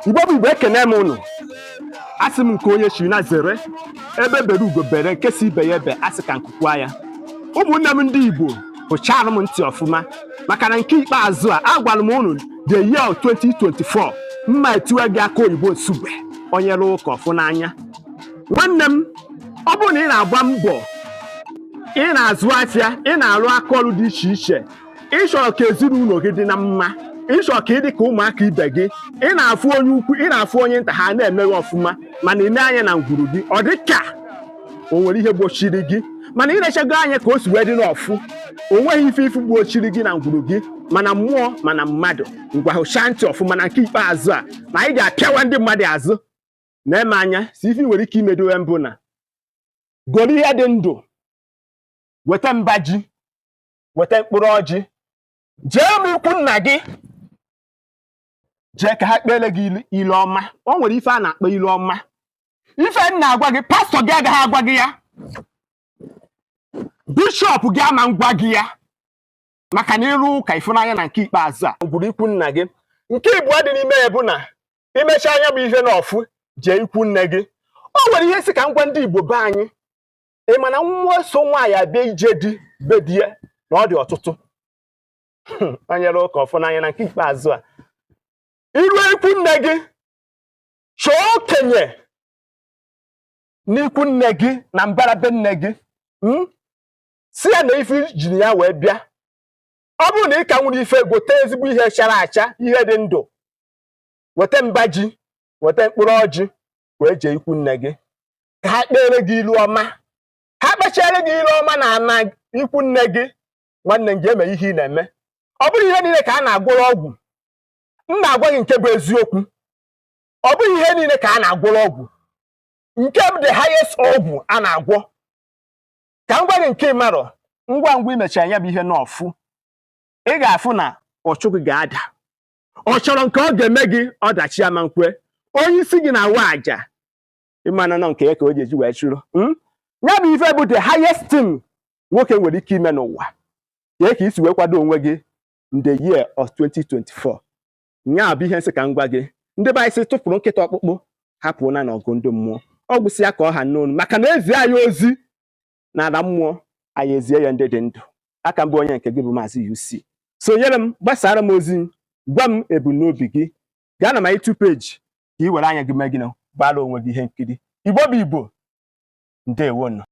Igbo bụ Igbo ekene m unu. Asị m nke onye chiri na zere ebe bere ugo bere nke si ibe ya ebe asị ka nkukwa ya. Ụmụnne m ndị Igbo hụchara m ntị ọfụma maka na nke ikpeazụ a agwara m unu the year 2024 mma etiwe gị aka oyibo nsugbe onye lụ ụka ọfụ n'anya. Nwanne m, ọ bụrụ na ị na-agba mbọ, ị na-azụ afịa, ị na-arụ aka ọrụ dị iche iche, ị chọrọ ka ezinụlọ gị dị na mma, ị chọrọ ka ị dị ka ụmụaka ibe gị, ị na-afụ onye ukwu, ị na-afụ onye nta, ha na-emeghị ọfụma, mana ị na-anya na ngwuru gị ọ dị ka o nwere ihe gbochiri gị, mana ị na-echego anya ka o si wee dị n'ọfụ, o nweghị ife gbochiri gị na ngwuru gị, mana mmụọ mana mmadụ. Ngwa hụchaa ntị ọfụma na nke ikpeazụ a na anyị ga-apịawa ndị mmadụ azụ. Na-eme anya si ife nwere ike imedowe mbụ na goro ihe dị ndụ, weta mba ji, weta mkpụrụ ọjị, jee m ikwu nna gị, jee ka ha kpere gị ilu ọma. O nwere ife a na-akpọ ilu ọma, ife m na-agwa gị pastọ gị agaghị agwa gị ya, bishọp gị ama ngwa gị ya, maka na ịrụ ụka ịfụnanya na nke ikpeazụ a gwuru ikwu nna gị. Nke ịbụọ dị n'ime ya bụ na imecha anya bụ ihe n'ọfụ, jee ikwu nne gị. O nwere ihe si ka ngwa ndị Igbo be anyị, ị ma na mmụọ so nwaanyị abịa ije di be di ya na ọ dị ọtụtụ. Anyere ụka ọfụ n'anya na nke ikpeazụ a iru ikwu nne gị, chọọ okenye n'ikwu nne gị na mbara be nne gị, si ya na ife jiri ya wee bịa. Ọ bụrụ na ị ka nwere ife, gote ezigbo ihe chara acha, ihe dị ndụ, weta mba ji, weta mkpụrụ ọjị, wee jee ikwu nne gị ka ha kpere gị ilu ọma. Ha kpechere gị ilu ọma na ana ikwu nne gị, nwanne m ga-eme ihe ị na-eme. Ọ bụrụ ihe niile ka a na-agwọrọ ọgwụ, m na-agwa gị nke bụ eziokwu. Ọ bụghị ihe niile ka a na-agwọrọ ọgwụ, nke bụ the highest ọgwụ a na-agwọ. Ka m gwa gị nke ịmarọ, ngwa ngwa imechara ya bụ ihe n'ọfụ, ị ga-afụ na ọchụ gị ga-ada. Ọ chọrọ nke ọ ga-eme gị ọdachi ama nkwe, onye isi gị na-awa aja, ịmana nọ nke ya ka o ji eji wee chụrụ. Ya bụ ife bụ the highest thing nwoke nwere ike ime n'ụwa. Ya ka isi wee kwado onwe gị in the year of 2024. Nya bụ ihe nsị ka m gwa gị. Ndị be anyị sị tụpụrụ nkịta ọkpụkpụ, hapụ na n'ọgụ ndị mmụọ. Ọ gwụsị ya ka ọ ha n'onu, maka na ezi anyị ozi na ala mmụọ, anyị ezie ya ndị dị ndụ. Aka mbụ onye nke gị bụ Maazi-UC. Sonyere m, gbasara m ozi, gwa m ebumnobi gị. Gaa na my YouTube page ka ị were anya gị mee gị na gbara onwe gị ihe nkiri. Igbo bụ Igbo, ndewonu.